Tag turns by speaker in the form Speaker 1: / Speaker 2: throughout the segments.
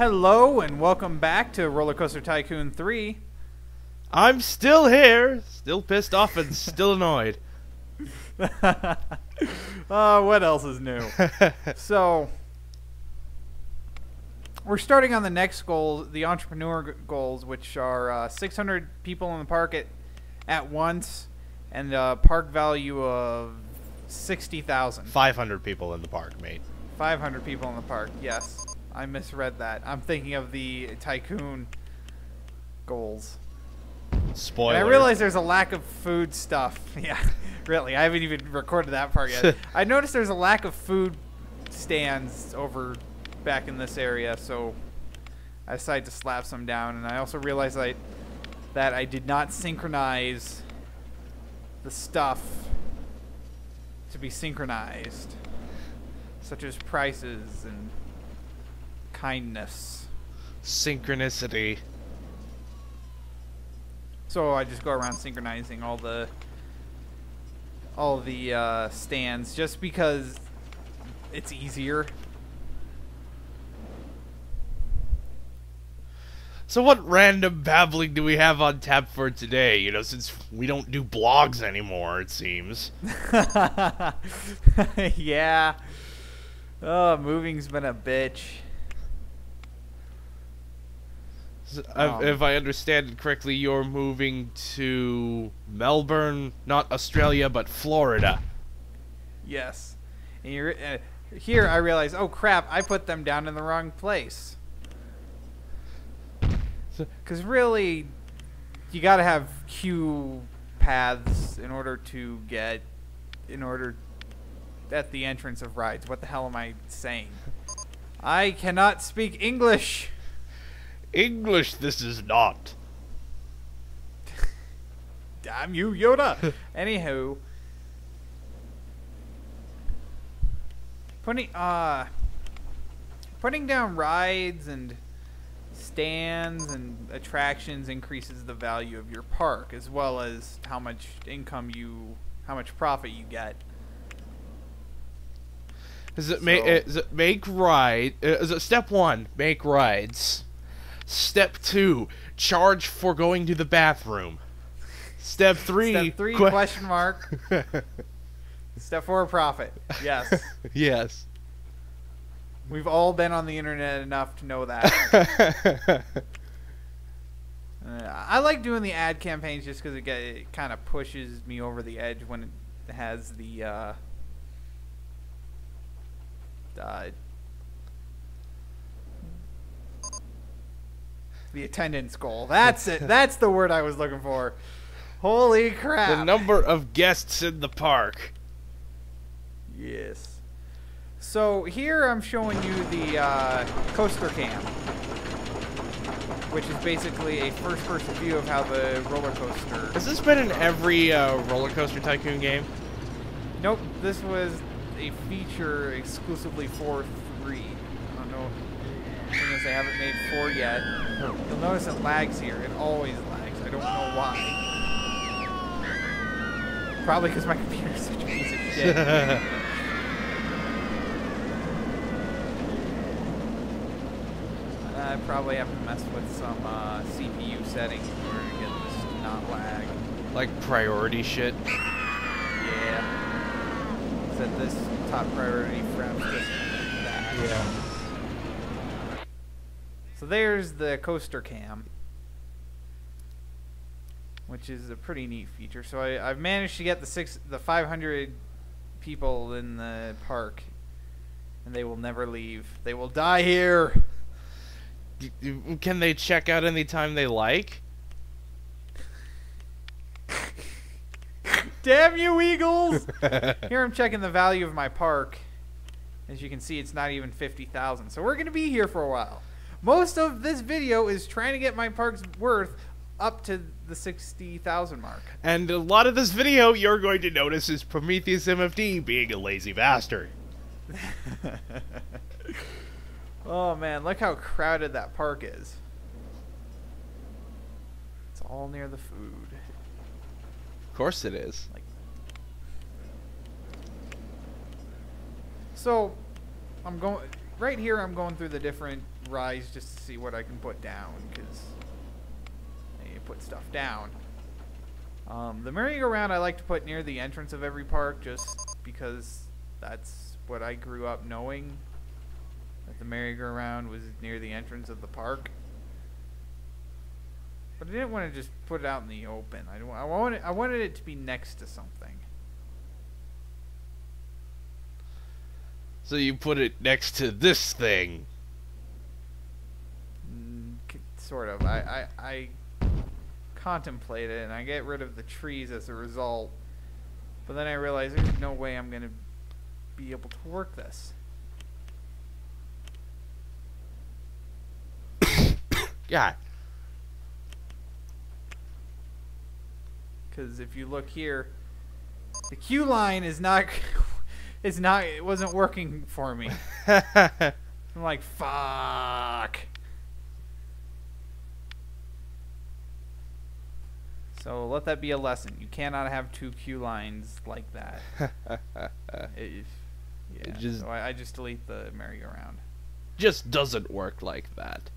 Speaker 1: Hello and welcome back to Roller Coaster Tycoon 3.
Speaker 2: I'm still here, still pissed off and still annoyed.
Speaker 1: What else is new? So, we're starting on the next goal, the entrepreneur goals, which are 600 people in the park at once and a park value of 60,000.
Speaker 2: 500 people in the park, mate.
Speaker 1: 500 people in the park, yes. I misread that. I'm thinking of the Tycoon goals.
Speaker 2: Spoiler.
Speaker 1: And I realize there's a lack of food stuff. Yeah, really. I haven't even recorded that part yet. I noticed there's a lack of food stands over back in this area, so I decided to slap some down. And I also realized that I did not synchronize the stuff to be synchronized, such as prices and kindness.
Speaker 2: Synchronicity.
Speaker 1: So I just go around synchronizing all the stands just because it's easier.
Speaker 2: So what random babbling do we have on tap for today? You know, since we don't do blogs anymore, it seems.
Speaker 1: Yeah. Oh, moving's been a bitch.
Speaker 2: If I understand it correctly, you're moving to Melbourne, not Australia, but Florida.
Speaker 1: Yes. And you're, here I realize, oh crap, I put them down in the wrong place. Because really, you gotta have queue paths in order at the entrance of rides. What the hell am I saying? I cannot speak English.
Speaker 2: English, this is not.
Speaker 1: Damn you, Yoda. Anywho, putting down rides and stands and attractions increases the value of your park, as well as how much profit you get.
Speaker 2: Is it make ride? Is it step 1, make rides? Step 2, charge for going to the bathroom. Step 3,
Speaker 1: Step 3, question mark. Step 4, profit. Yes.
Speaker 2: Yes.
Speaker 1: We've all been on the internet enough to know that. I like doing the ad campaigns just because it kind of pushes me over the edge when it has the attendance goal. That's it. That's the word I was looking for. Holy crap.
Speaker 2: The number of guests in the park.
Speaker 1: Yes. So here I'm showing you the coaster cam, which is basically a first-person view of how the roller coaster...
Speaker 2: Has this been in every Roller Coaster Tycoon game?
Speaker 1: Nope. This was a feature exclusively for 3. I don't know. The thing is, they haven't made 4 yet. You'll notice it lags here. It always lags. I don't know why. Probably because my computer is such a piece of shit. I probably have to mess with some CPU settings in order to get this to not lag.
Speaker 2: Like priority shit?
Speaker 1: Yeah. Set this top priority for just that.
Speaker 2: Yeah.
Speaker 1: So there's the coaster cam, which is a pretty neat feature. So I've managed to get the 500 people in the park, and they will never leave. They will die here.
Speaker 2: Can they check out anytime they like?
Speaker 1: Damn you, Eagles! Here I'm checking the value of my park. As you can see, it's not even 50,000. So we're going to be here for a while. Most of this video is trying to get my park's worth up to the 60,000 mark.
Speaker 2: And a lot of this video you're going to notice is Prometheus MFD being a lazy bastard.
Speaker 1: Oh man, look how crowded that park is. It's all near the food.
Speaker 2: Of course it is.
Speaker 1: So, I'm going... right here I'm going through the different rides just to see what I can put down, because I need to put stuff down. The merry-go-round I like to put near the entrance of every park, just because that's what I grew up knowing, that the merry-go-round was near the entrance of the park. But I didn't want to just put it out in the open. I wanted it to be next to something.
Speaker 2: So you put it next to this thing.
Speaker 1: Sort of. I contemplate it, and I get rid of the trees as a result. But then I realize there's no way I'm going to be able to work this.
Speaker 2: Yeah.
Speaker 1: Because if you look here, the queue line is not... it wasn't working for me. I'm like, fuck. So let that be a lesson. You cannot have two queue lines like that. So I just delete the merry-go-round.
Speaker 2: Just doesn't work like that.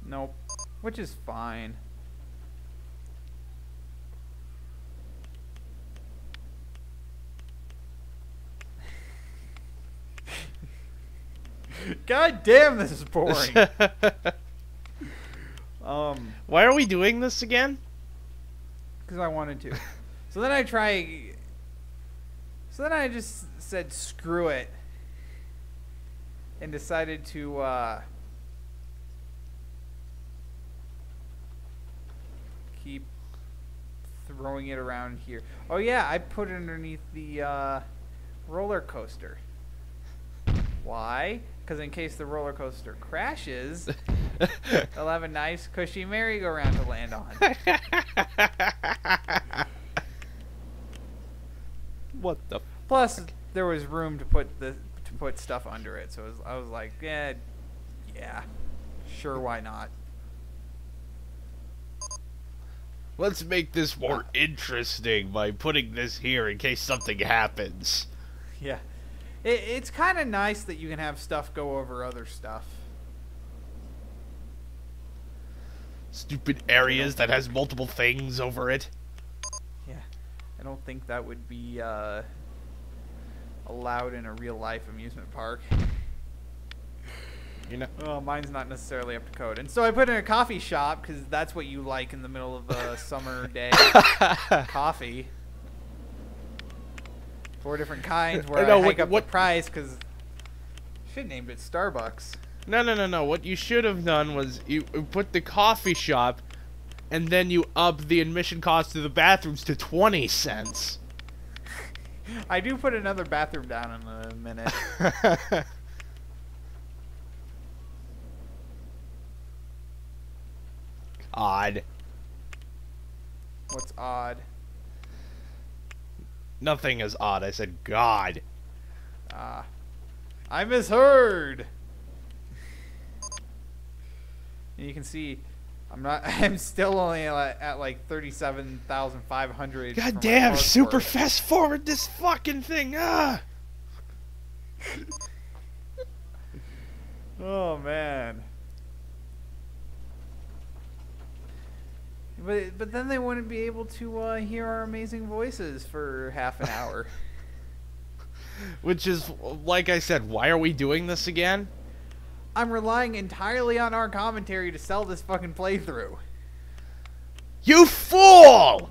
Speaker 1: Nope. Which is fine. God damn, this is boring.
Speaker 2: Why are we doing this again?
Speaker 1: Because I wanted to. So then I just said screw it and decided to keep throwing it around here. Oh yeah, I put it underneath the roller coaster. Why? Because in case the roller coaster crashes, they'll have a nice cushy merry-go-round to land on.
Speaker 2: What the?
Speaker 1: Plus, there was room to put stuff under it, so I was like, yeah, sure, why not?
Speaker 2: Let's make this more interesting by putting this here in case something happens.
Speaker 1: Yeah. It's kind of nice that you can have stuff go over other stuff.
Speaker 2: Stupid areas that has multiple things over it.
Speaker 1: Yeah. I don't think that would be allowed in a real-life amusement park.
Speaker 2: You know.
Speaker 1: Well, mine's not necessarily up to code. And so I put in a coffee shop, because that's what you like in the middle of a summer day. Coffee. 4 different kinds where I hike up the price, because I should have named it Starbucks.
Speaker 2: No. What you should have done was you put the coffee shop, and then you up the admission cost to the bathrooms to 20 cents.
Speaker 1: I do put another bathroom down in a minute.
Speaker 2: Odd.
Speaker 1: What's odd?
Speaker 2: Nothing is odd. I said God.
Speaker 1: I misheard. And you can see, I'm still only at like 37,500.
Speaker 2: God damn! Super fast forward this fucking thing. Ah.
Speaker 1: Oh man. But then they wouldn't be able to hear our amazing voices for half an hour.
Speaker 2: Which is, like I said, why are we doing this again?
Speaker 1: I'm relying entirely on our commentary to sell this fucking playthrough.
Speaker 2: You fool!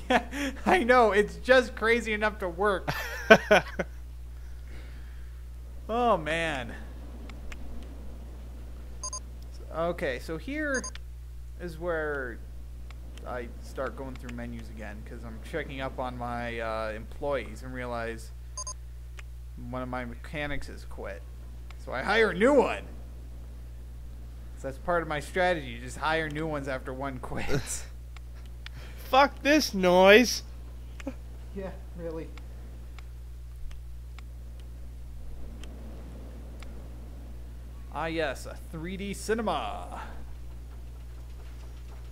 Speaker 1: Yeah, I know. It's just crazy enough to work. Oh, man. Okay, so here is where I start going through menus again, because I'm checking up on my employees and realize one of my mechanics has quit. So I hire a new one. So that's part of my strategy, just hire new ones after one quits.
Speaker 2: Fuck this noise.
Speaker 1: Yeah, really. Ah yes, a 3D cinema.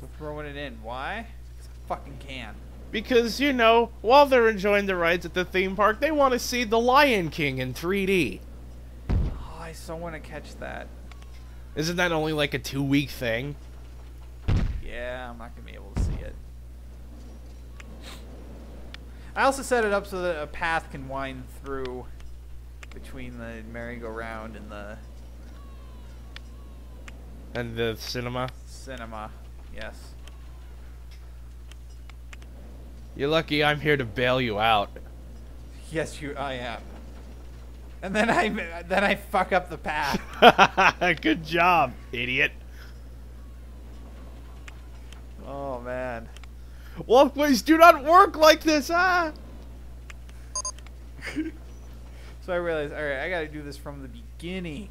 Speaker 1: We're throwing it in. Why? Because I fucking can.
Speaker 2: Because, you know, while they're enjoying the rides at the theme park, they want to see The Lion King in 3D.
Speaker 1: Oh, I so want to catch that.
Speaker 2: Isn't that only like a 2-week thing?
Speaker 1: Yeah, I'm not gonna be able to see it. I also set it up so that a path can wind through between the merry-go-round and the
Speaker 2: cinema.
Speaker 1: Cinema, yes.
Speaker 2: You're lucky I'm here to bail you out.
Speaker 1: Yes, I am. And then I fuck up the path.
Speaker 2: Good job, idiot.
Speaker 1: Oh man.
Speaker 2: Walkways do not work like this, ah!
Speaker 1: So I realized, alright, I gotta do this from the beginning.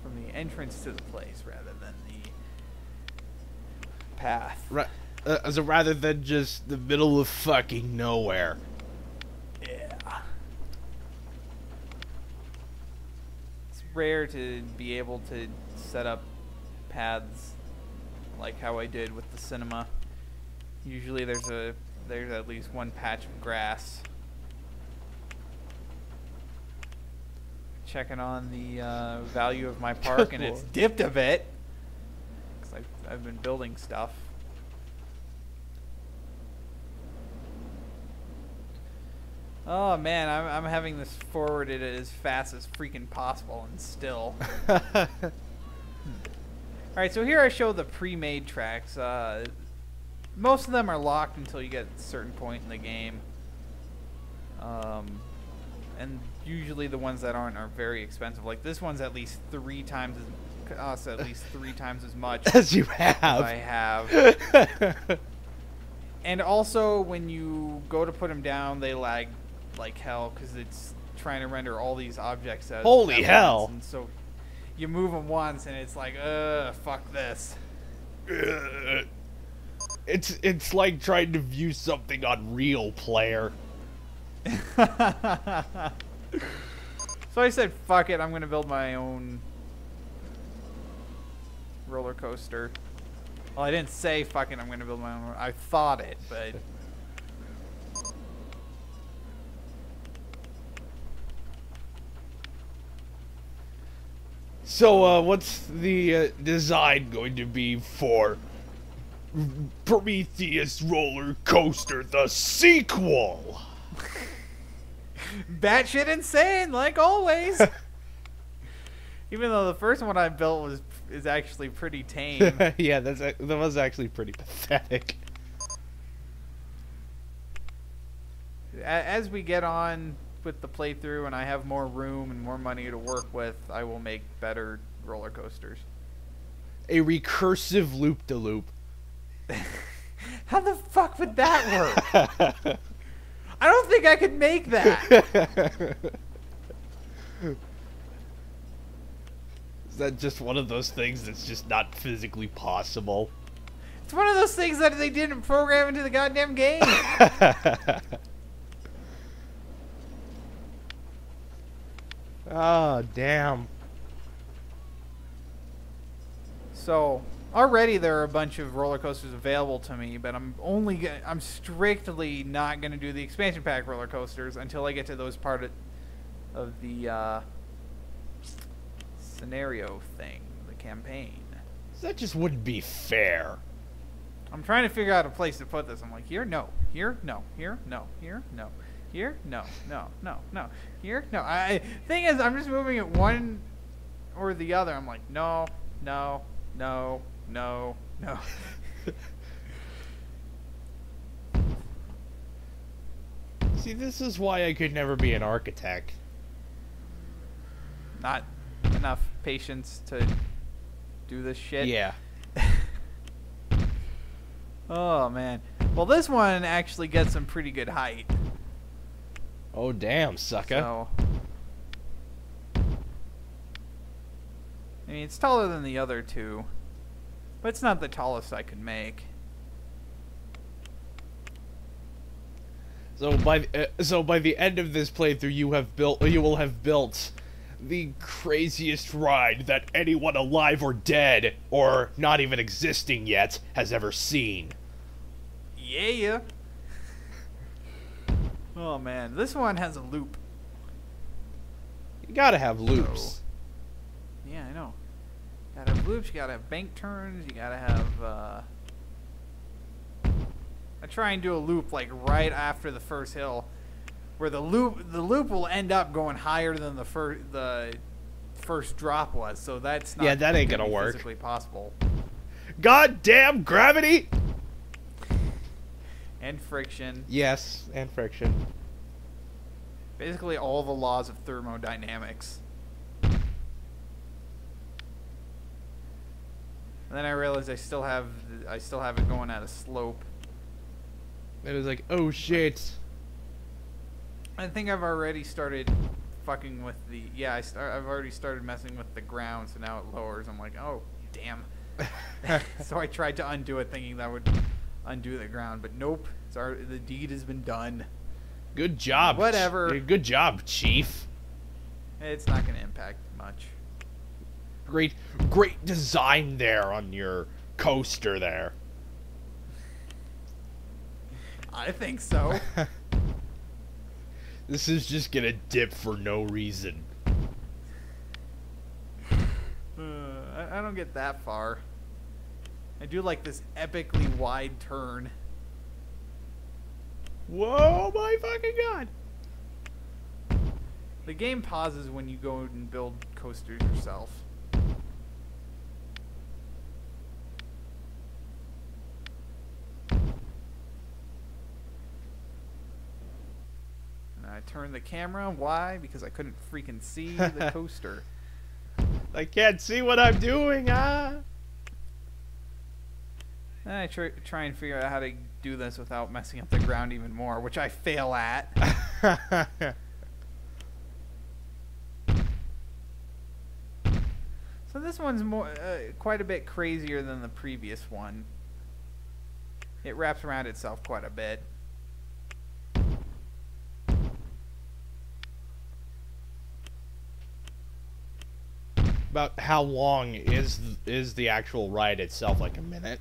Speaker 1: From the entrance to the place rather than the path.
Speaker 2: So rather than just the middle of fucking nowhere.
Speaker 1: Yeah. It's rare to be able to set up paths like how I did with the cinema. Usually there's at least one patch of grass. Checking on the value of my park, and it's dipped a bit. 'Cause I've been building stuff. Oh man, I'm having this forwarded as fast as freaking possible, and still. Alright, so here I show the pre-made tracks. Most of them are locked until you get a certain point in the game. And usually the ones that aren't are very expensive. Like this one's at least 3 times as much
Speaker 2: as you have.
Speaker 1: As I have. And also when you go to put them down, they lag like hell because it's trying to render all these objects out.
Speaker 2: Holy hell!
Speaker 1: And so you move them once, and it's like, fuck this.
Speaker 2: It's like trying to view something on Real Player.
Speaker 1: So I said, fuck it, I'm gonna build my own roller coaster. Well, I didn't say fuck it, I'm gonna build my own. I thought it, but.
Speaker 2: So, what's the design going to be for Prometheus Roller Coaster, the sequel?
Speaker 1: Batshit insane, like always. Even though the first one I built is actually pretty tame.
Speaker 2: Yeah, that was actually pretty pathetic.
Speaker 1: As we get on with the playthrough and I have more room and more money to work with, I will make better roller coasters.
Speaker 2: A recursive loop-de-loop.
Speaker 1: How the fuck would that work? I don't think I could make that.
Speaker 2: Is that just one of those things that's just not physically possible?
Speaker 1: It's one of those things that they didn't program into the goddamn game.
Speaker 2: Oh, damn.
Speaker 1: So, already there are a bunch of roller coasters available to me, but I'm strictly not going to do the expansion pack roller coasters until I get to those part of the scenario thing, the campaign.
Speaker 2: That just wouldn't be fair.
Speaker 1: I'm trying to figure out a place to put this. I'm like, here, no. Here, no. Here, no. Here, no. Here, no. No, no, no. Here, no. Thing is, I'm just moving it one or the other. I'm like, no, no, no, no, no.
Speaker 2: See, this is why I could never be an architect.
Speaker 1: Not enough patience to do this shit.
Speaker 2: Yeah.
Speaker 1: Oh, man. Well, this one actually gets some pretty good height.
Speaker 2: Oh, damn, sucker.
Speaker 1: So, I mean, it's taller than the other two, but it's not the tallest I could make.
Speaker 2: So by the end of this playthrough, you will have built the craziest ride that anyone alive or dead, or not even existing yet, has ever seen.
Speaker 1: Yeah. Oh man, this one has a loop.
Speaker 2: You gotta have loops.
Speaker 1: So, Yeah, I know. Gotta have loops, you gotta have bank turns, you gotta have, I try and do a loop like right after the first hill, where the loop will end up going higher than the first drop was. So that's not
Speaker 2: that ain't gonna work.
Speaker 1: Physically possible.
Speaker 2: Goddamn gravity!
Speaker 1: And friction.
Speaker 2: Yes, and friction.
Speaker 1: Basically all the laws of thermodynamics. And then I realized I still have it going at a slope.
Speaker 2: It was like, oh shit.
Speaker 1: I think I've already started fucking with the I've already started messing with the ground, so now it lowers. I'm like, oh damn. So I tried to undo it, thinking that would undo the ground, but nope. The deed has been done.
Speaker 2: Good job.
Speaker 1: Whatever.
Speaker 2: Good job, Chief.
Speaker 1: It's not going to impact much.
Speaker 2: Great design there on your coaster there.
Speaker 1: I think so.
Speaker 2: This is just gonna dip for no reason.
Speaker 1: I don't get that far. I do like this epically wide turn.
Speaker 2: Whoa, my fucking god!
Speaker 1: The game pauses when you go and build coasters yourself. And I turned the camera. Why? Because I couldn't freaking see the coaster.
Speaker 2: I can't see what I'm doing, ah!
Speaker 1: And I try and figure out how to do this without messing up the ground even more, which I fail at. So this one's quite a bit crazier than the previous one. It wraps around itself quite a bit.
Speaker 2: About how long is the actual ride itself? Like a minute?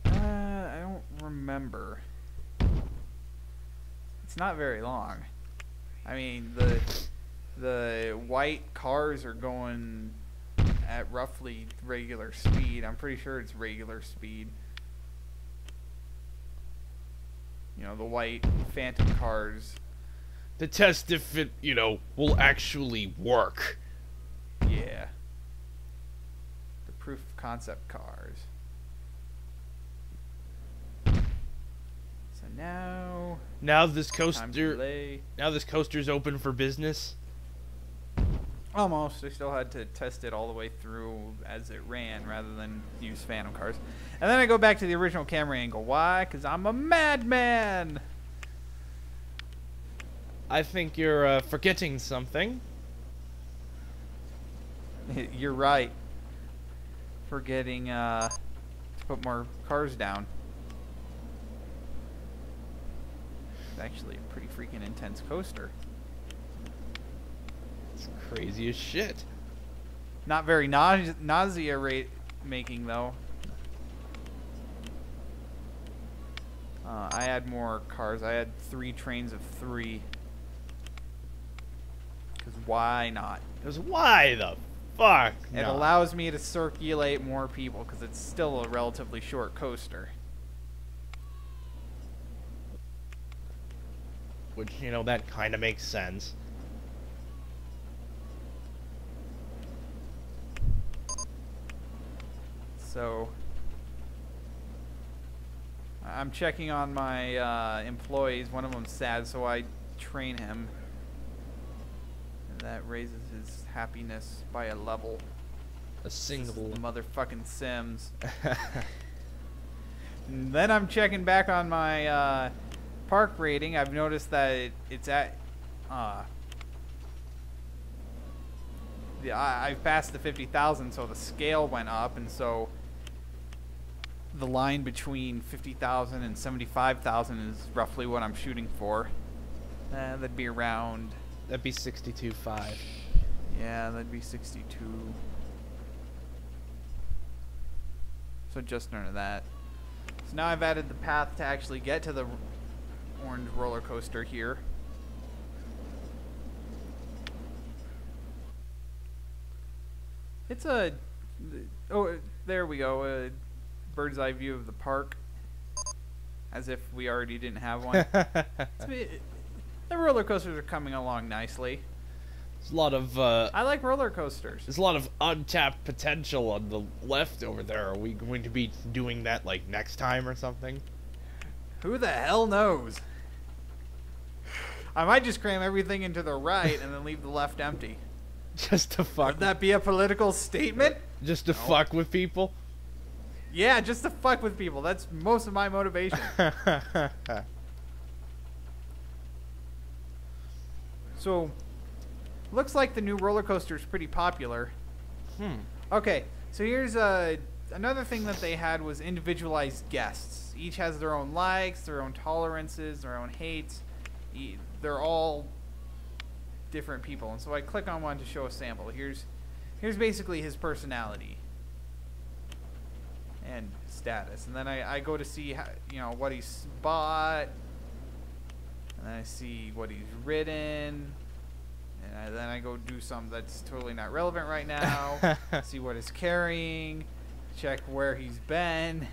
Speaker 1: I don't remember. It's not very long. I mean, the white cars are going at roughly regular speed. I'm pretty sure it's regular speed. You know, the white Phantom cars.
Speaker 2: To test if it, will actually work.
Speaker 1: Yeah. The proof of concept cars. So now
Speaker 2: this coaster's open for business.
Speaker 1: Almost. I still had to test it all the way through as it ran rather than use Phantom cars. And then I go back to the original camera angle. Why? Because I'm a madman!
Speaker 2: I think you're forgetting something.
Speaker 1: You're right. Forgetting to put more cars down. It's actually a pretty freaking intense coaster.
Speaker 2: It's crazy as shit.
Speaker 1: Not very nausea making though. I had more cars. I had 3 trains of 3. Because why not?
Speaker 2: Because why the fuck
Speaker 1: It
Speaker 2: not?
Speaker 1: allows me to circulate more people because it's still a relatively short coaster.
Speaker 2: Which, that kind of makes sense.
Speaker 1: So I'm checking on my employees. One of them's sad, so I train him. And that raises his happiness by a level.
Speaker 2: A single
Speaker 1: Motherfucking Sims. And then I'm checking back on my park rating. I've noticed that it's at I've passed the 50,000, so the scale went up, and so the line between 50,000 and 75,000 is roughly what I'm shooting for. That'd be around.
Speaker 2: That'd be 62.5.
Speaker 1: Yeah, that'd be 62. So just under that. So now I've added the path to actually get to the orange roller coaster here. It's a... Oh, there we go. A bird's eye view of the park. As if we already didn't have one. The roller coasters are coming along nicely.
Speaker 2: There's a lot of
Speaker 1: I like roller coasters.
Speaker 2: there's a lot of untapped potential on the left over there. Are we going to be doing that like next time or something?
Speaker 1: Who the hell knows? I might just cram everything into the right and then leave the left empty.
Speaker 2: Just to fuck.
Speaker 1: Would that be a political statement?
Speaker 2: Just to fuck with people.
Speaker 1: Yeah, just to fuck with people. That's most of my motivation. So, looks like the new roller coaster is pretty popular. Okay, so here's another thing that they had was individualized guests. Each has their own likes, their own tolerances, their own hates. They're all different people. And so I click on one to show a sample. Here's basically his personality and status. And then I go to see how, what he's bought. And then I see what he's ridden. And then I go do something that's totally not relevant right now. See what he's carrying. Check where he's been.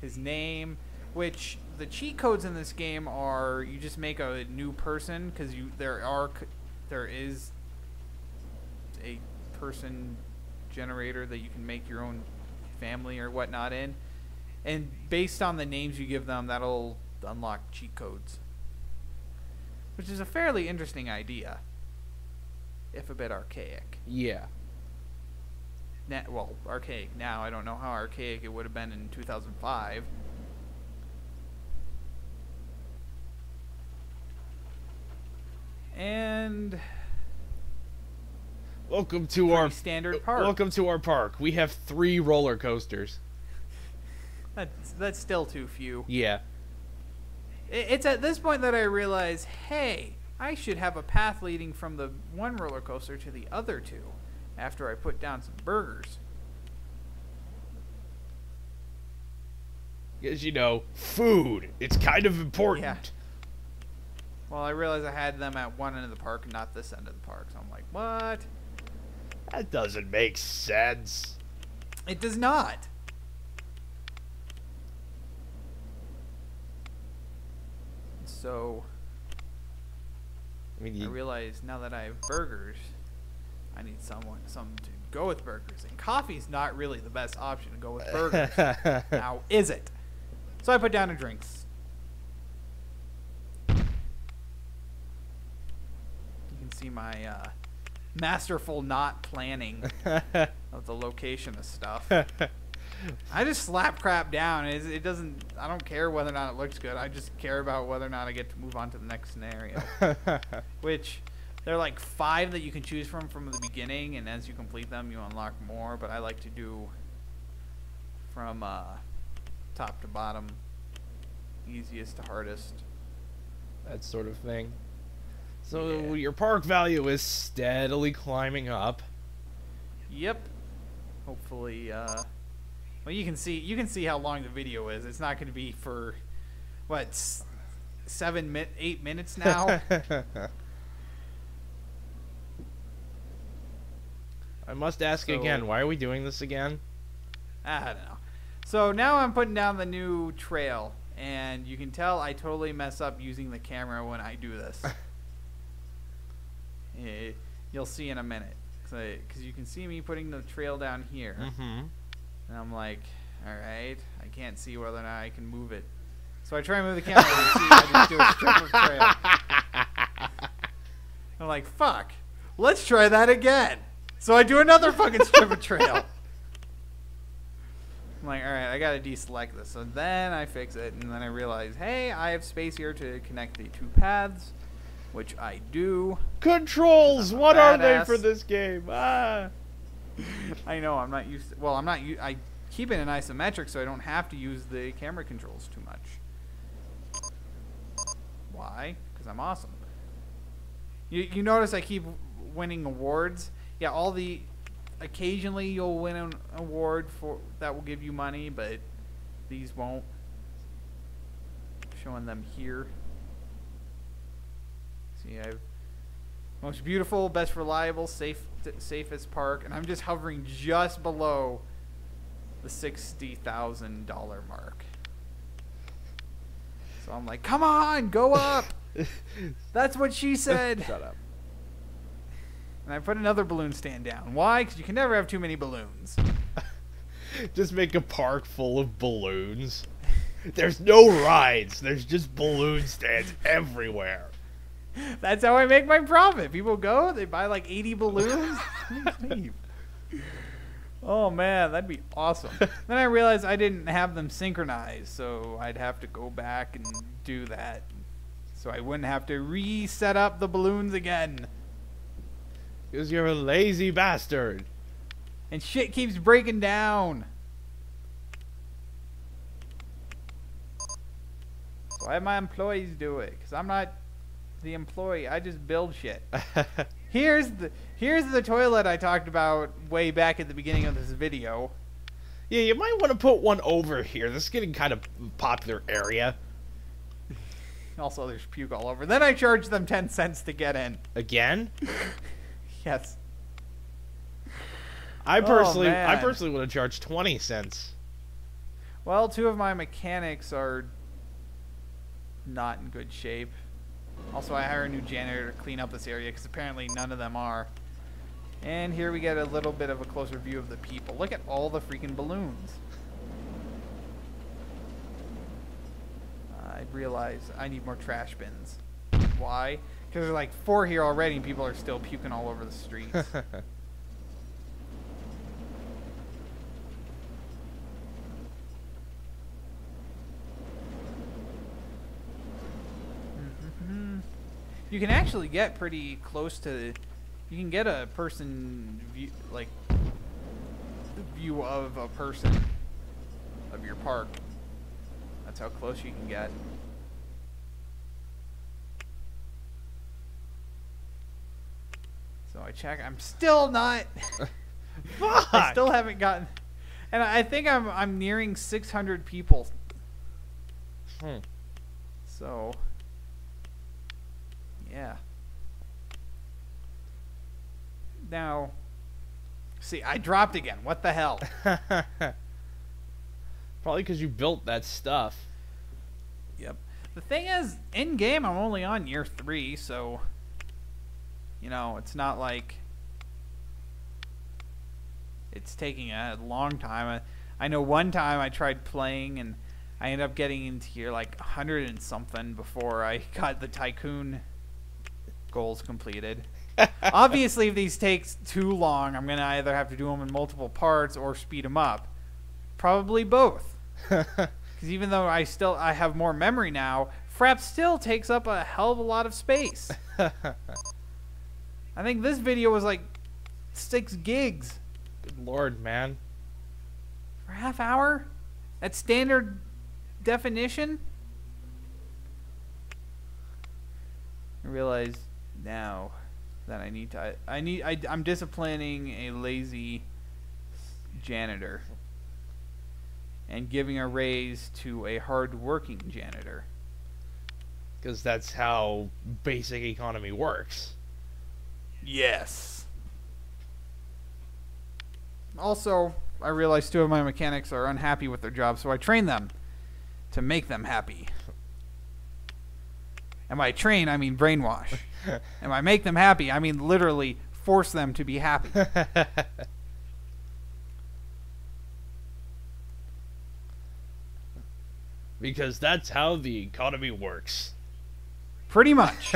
Speaker 1: His name. Which the cheat codes in this game are you just make a new person because there is a person generator that you can make your own family or whatnot in. And based on the names you give them, that'll unlock cheat codes. Which is a fairly interesting idea, if a bit archaic.
Speaker 2: Yeah.
Speaker 1: Well, archaic now. I don't know how archaic it would have been in 2005. And
Speaker 2: welcome to our
Speaker 1: standard park.
Speaker 2: Welcome to our park. We have 3 roller coasters.
Speaker 1: That's still too few.
Speaker 2: Yeah.
Speaker 1: It's at this point that I realize, hey, I should have a path leading from the one roller coaster to the other 2 after I put down some burgers.
Speaker 2: Because, food. It's kind of important.
Speaker 1: Yeah. Well, I realized I had them at one end of the park and not this end of the park. So I'm like, what?
Speaker 2: That doesn't make sense.
Speaker 1: It does not. So I realize now that I have burgers, I need something to go with burgers. And coffee's not really the best option to go with burgers. Now, is it? So I put down a drinks. You can see my masterful not planning of the location of stuff. I just slap crap down. It doesn't. I don't care whether or not it looks good. I just care about whether or not I get to move on to the next scenario. Which there are like 5 that you can choose from the beginning, and as you complete them, you unlock more. But I like to do from top to bottom, easiest to hardest,
Speaker 2: that sort of thing. So your park value is steadily climbing up.
Speaker 1: Yep. Hopefully. Well, you can see how long the video is. It's not going to be for what 8 minutes now.
Speaker 2: I must ask again, why are we doing this again?
Speaker 1: I don't know. So now I'm putting down the new trail, and you can tell I totally mess up using the camera when I do this. You'll see in a minute, because you can see me putting the trail down here. And I'm like, all right, I can't see whether or not I can move it. So I try and move the camera and see if I just do a strip of trail. I'm like, fuck, let's try that again. So I do another fucking strip of trail. I'm like, all right, I got to deselect this. So then I fix it, and then I realize, hey, I have space here to connect the 2 paths, which I do.
Speaker 2: Controls, what are they for this game? Ah.
Speaker 1: I know, I'm not used to, well, I keep it in isometric so I don't have to use the camera controls too much. Why? Because I'm awesome. You notice I keep winning awards. Yeah, occasionally you'll win an award that will give you money, but these won't. Showing them here. See, I've Most beautiful, best reliable, safest park, and I'm just hovering just below the $60,000 mark. So I'm like, come on, go up. That's what she said.
Speaker 2: Shut up.
Speaker 1: And I put another balloon stand down. Why? Because you can never have too many balloons.
Speaker 2: Just make a park full of balloons. There's no rides. There's just balloon stands everywhere.
Speaker 1: That's how I make my profit. People go, they buy like 80 balloons. Leave. Oh man, that'd be awesome. Then I realized I didn't have them synchronized, so I'd have to go back and do that. So I wouldn't have to reset up the balloons again.
Speaker 2: Because you're a lazy bastard.
Speaker 1: And shit keeps breaking down. So I have my employees do it, because I'm not the employee. I just build shit. Here's the toilet I talked about way back at the beginning of this video.
Speaker 2: Yeah, you might want to put one over here. This is getting kind of popular area.
Speaker 1: Also, there's puke all over. Then I charge them 10 cents to get in.
Speaker 2: Again?
Speaker 1: Yes.
Speaker 2: I personally would have charged 20 cents.
Speaker 1: Well, 2 of my mechanics are not in good shape. Also, I hire a new janitor to clean up this area because apparently none of them are. And here we get a little bit of a closer view of the people. Look at all the freaking balloons. I realize I need more trash bins. Why? Because there's like 4 here already and people are still puking all over the streets. You can actually get pretty close to. You can get a person view, like the view of a person of your park. That's how close you can get. So I check. I'm still not. I still haven't gotten. And I think I'm nearing 600 people. So. Yeah. Now, see, I dropped again. What the hell?
Speaker 2: Probably because you built that stuff.
Speaker 1: Yep. The thing is, in game, I'm only on year 3, so you know, it's not like it's taking a long time. I know one time I tried playing and I ended up getting into here like 100 and something before I got the Tycoon goals completed. Obviously, if these takes too long, I'm gonna either have to do them in multiple parts or speed them up. Probably both. Because even though I have more memory now, Frap still takes up a hell of a lot of space. I think this video was like 6 gigs.
Speaker 2: Good lord, man.
Speaker 1: For a half hour? At standard definition? I realize now that I'm disciplining a lazy janitor and giving a raise to a hard-working janitor.
Speaker 2: Because that's how basic economy works.
Speaker 1: Yes. Also, I realize 2 of my mechanics are unhappy with their job, so I train them to make them happy. And by train, I mean brainwash. And by make them happy, I mean literally force them to be happy.
Speaker 2: Because that's how the economy works.
Speaker 1: Pretty much.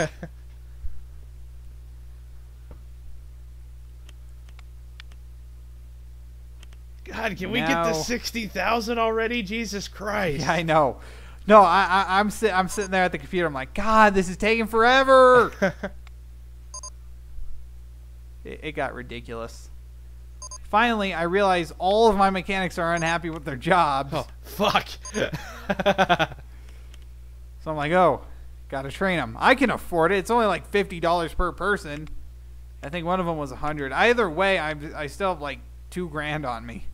Speaker 2: God, can we get to 60,000 already? Jesus Christ.
Speaker 1: Yeah, I know. No, I'm sitting there at the computer. I'm like, God, this is taking forever. It got ridiculous. Finally, I realize all of my mechanics are unhappy with their jobs.
Speaker 2: Oh, fuck.
Speaker 1: So I'm like, oh, gotta train them. I can afford it. It's only like $50 per person. I think one of them was $100. Either way, I still have like $2,000 on me.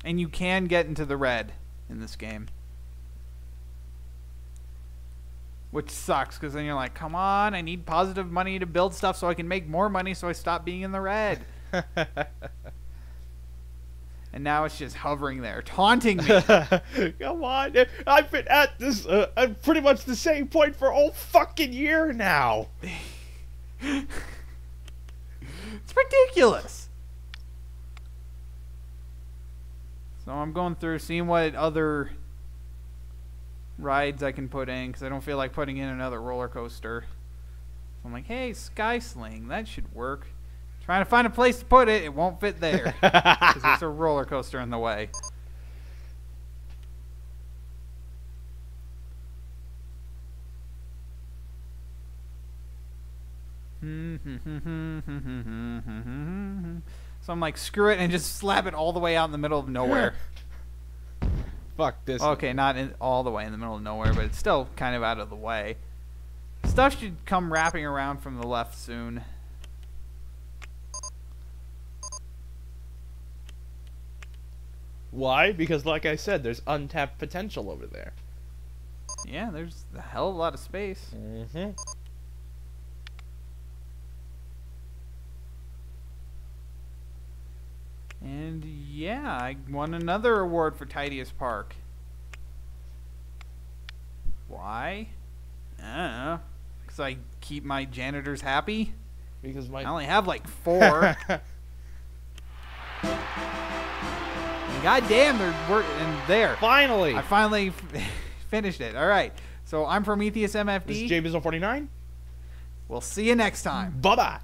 Speaker 1: And you can get into the red in this game. which sucks because then you're like, come on, I need positive money to build stuff so I can make more money so I stop being in the red. And now it's just hovering there, taunting me.
Speaker 2: Come on. I've been at this at pretty much the same point for a whole fucking year now.
Speaker 1: It's ridiculous. So I'm going through, seeing what other rides I can put in, because I don't feel like putting in another roller coaster. So I'm like, hey, Sky Sling, that should work. Trying to find a place to put it, it won't fit there. Because there's a roller coaster in the way. So I'm like, screw it, and just slap it all the way out in the middle of nowhere.
Speaker 2: Fuck this.
Speaker 1: Okay, not all the way in the middle of nowhere, but it's still kind of out of the way. Stuff should come wrapping around from the left soon.
Speaker 2: Why? Because like I said, there's untapped potential over there.
Speaker 1: Yeah, there's a hell of a lot of space.
Speaker 2: Mm-hmm.
Speaker 1: And yeah, I won another award for tidiest park. Why? I don't know. Because I keep my janitors happy?
Speaker 2: Because
Speaker 1: I only have like 4. God damn, they're working. And there.
Speaker 2: Finally!
Speaker 1: I finally finished it. All right. So I'm Prometheus MFD.
Speaker 2: This is JBizzle49.
Speaker 1: We'll see you next time.
Speaker 2: Bye-bye.